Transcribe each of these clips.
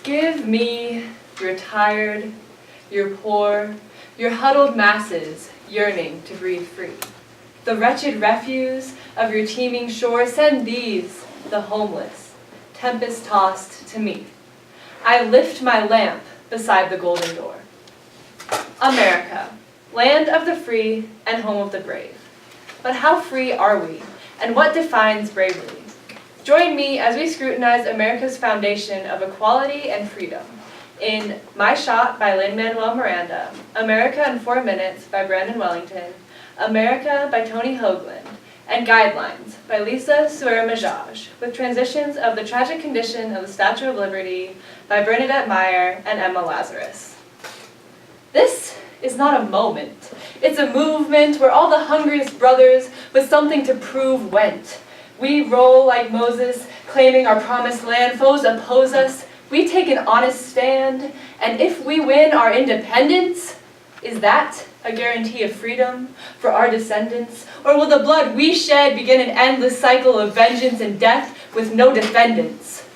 Give me your tired, your poor, your huddled masses yearning to breathe free. The wretched refuse of your teeming shore, send these, the homeless, tempest-tossed to me. I lift my lamp beside the golden door. America, land of the free and home of the brave. But how free are we, and what defines bravery? Join me as we scrutinize America's foundation of equality and freedom in My Shot by Lin-Manuel Miranda, America in 4 Minutes by Brandon Wellington, America by Tony Hoagland, and Guidelines by Lisa Sueur-Majaj, with transitions of The Tragic Condition of the Statue of Liberty by Bernadette Meyer and Emma Lazarus. This is not a moment. It's a movement where all the hungriest brothers with something to prove went. We roll like Moses, claiming our promised land. Foes oppose us. We take an honest stand. And if we win our independence, is that a guarantee of freedom for our descendants? Or will the blood we shed begin an endless cycle of vengeance and death with no defendants?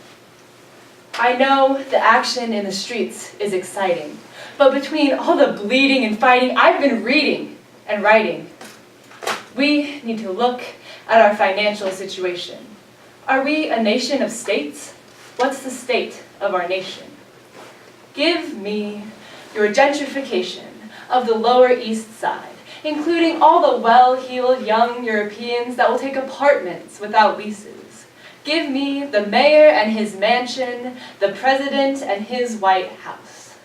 I know the action in the streets is exciting, but between all the bleeding and fighting, I've been reading and writing. We need to look at our financial situation. Are we a nation of states? What's the state of our nation? Give me your gentrification of the Lower East Side, including all the well-heeled young Europeans that will take apartments without leases. Give me the mayor and his mansion, the president and his White House.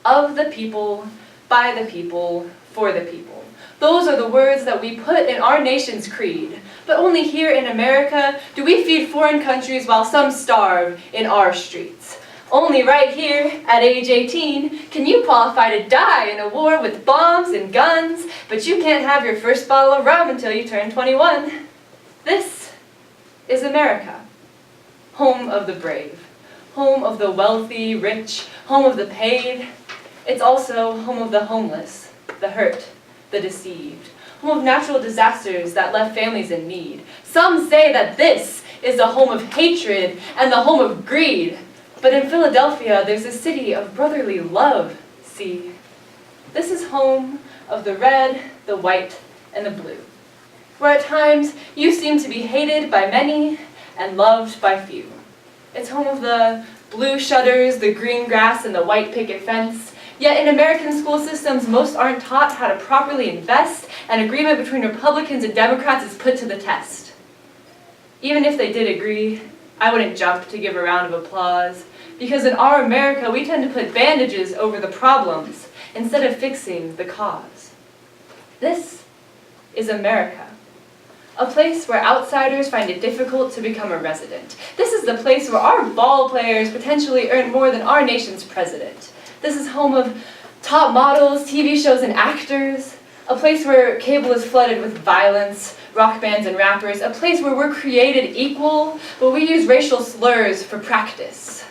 Of the people, by the people, for the people. Those are the words that we put in our nation's creed. But only here in America do we feed foreign countries while some starve in our streets. Only right here, at age 18, can you qualify to die in a war with bombs and guns, but you can't have your first bottle of rum until you turn 21. This is America, home of the brave, home of the wealthy, rich, home of the paid. It's also home of the homeless, the hurt, the deceived, home of natural disasters that left families in need. Some say that this is the home of hatred and the home of greed. But in Philadelphia, there's a city of brotherly love, see. This is home of the red, the white, and the blue, where at times you seem to be hated by many and loved by few. It's home of the blue shutters, the green grass, and the white picket fence. Yet in American school systems, most aren't taught how to properly invest, and agreement between Republicans and Democrats is put to the test. Even if they did agree, I wouldn't jump to give a round of applause, because in our America, we tend to put bandages over the problems instead of fixing the cause. This is America, a place where outsiders find it difficult to become a resident. This is the place where our ball players potentially earn more than our nation's president. This is home of top models, TV shows, and actors, a place where cable is flooded with violence, rock bands and rappers, a place where we're created equal, but we use racial slurs for practice.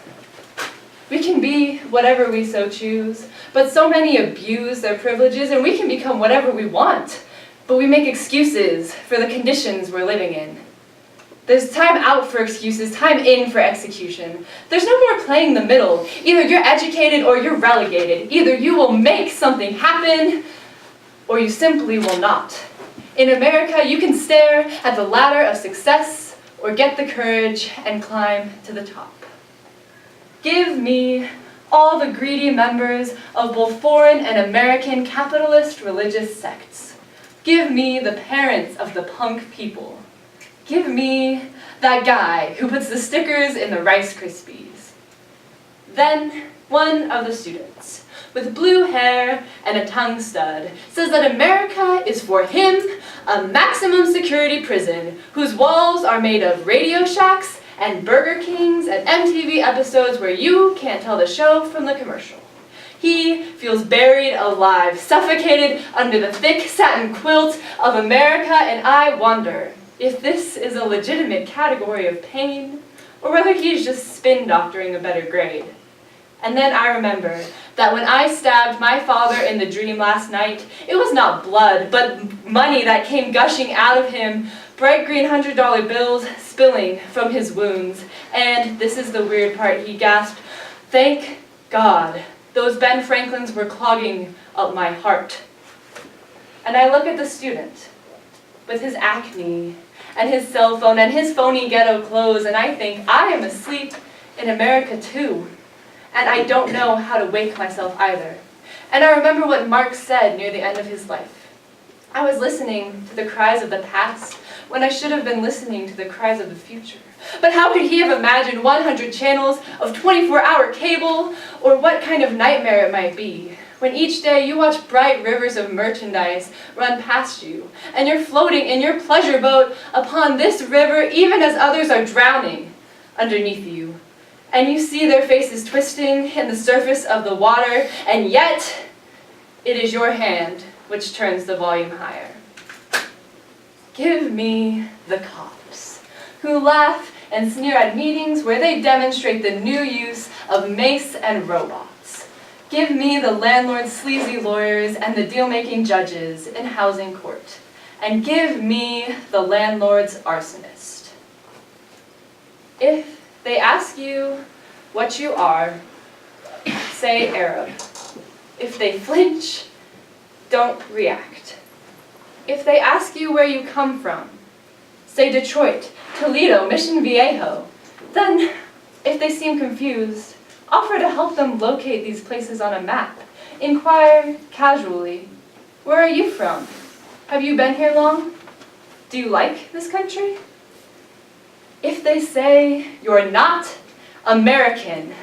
We can be whatever we so choose, but so many abuse their privileges, and we can become whatever we want, but we make excuses for the conditions we're living in. There's time out for excuses, time in for execution. There's no more playing the middle. Either you're educated or you're relegated. Either you will make something happen, or you simply will not. In America, you can stare at the ladder of success or get the courage and climb to the top. Give me all the greedy members of both foreign and American capitalist religious sects. Give me the parents of the punk people. Give me that guy who puts the stickers in the Rice Krispies. Then one of the students, with blue hair and a tongue stud, says that America is for him a maximum security prison whose walls are made of Radio Shacks and Burger Kings and MTV episodes where you can't tell the show from the commercial. He feels buried alive, suffocated under the thick satin quilt of America, and I wonder if this is a legitimate category of pain, or whether he's just spin-doctoring a better grade. And then I remember that when I stabbed my father in the dream last night, it was not blood, but money that came gushing out of him bright green $100 bills spilling from his wounds. And this is the weird part, he gasped, "Thank God, those Ben Franklins were clogging up my heart." And I look at the student with his acne and his cell phone and his phony ghetto clothes, and I think, I am asleep in America too. And I don't know how to wake myself either. And I remember what Marx said near the end of his life. I was listening to the cries of the past when I should have been listening to the cries of the future. But how could he have imagined 100 channels of 24-hour cable, or what kind of nightmare it might be, when each day you watch bright rivers of merchandise run past you, and you're floating in your pleasure boat upon this river even as others are drowning underneath you, and you see their faces twisting in the surface of the water, and yet it is your hand which turns the volume higher. Give me the cops who laugh and sneer at meetings where they demonstrate the new use of mace and robots. Give me the landlord's sleazy lawyers and the deal-making judges in housing court. And give me the landlord's arsonist. If they ask you what you are, say Arab. If they flinch, don't react. If they ask you where you come from, say Detroit, Toledo, Mission Viejo. Then, if they seem confused, offer to help them locate these places on a map. Inquire casually, where are you from? Have you been here long? Do you like this country? If they say you're not American,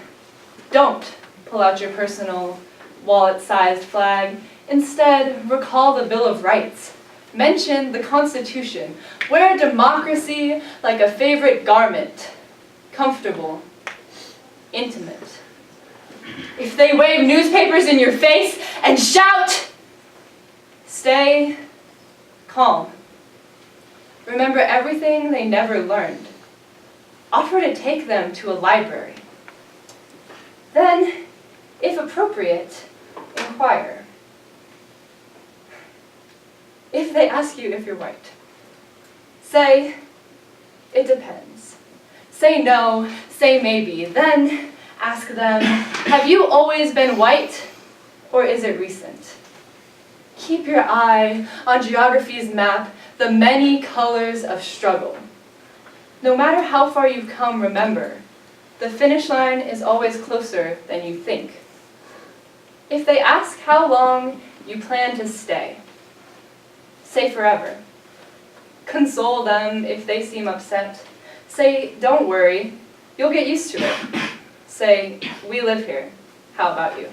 don't pull out your personal wallet-sized flag. Instead, recall the Bill of Rights. Mention the Constitution. Wear democracy like a favorite garment. Comfortable. Intimate. If they wave newspapers in your face and shout, stay calm. Remember everything they never learned. Offer to take them to a library. Then, if appropriate, inquire. If they ask you if you're white, say, it depends. Say no, say maybe. Then ask them, have you always been white, or is it recent? Keep your eye on geography's map, the many colors of struggle. No matter how far you've come, remember, the finish line is always closer than you think. If they ask how long you plan to stay, say forever. Console them if they seem upset. Say, don't worry, you'll get used to it. Say, we live here. How about you?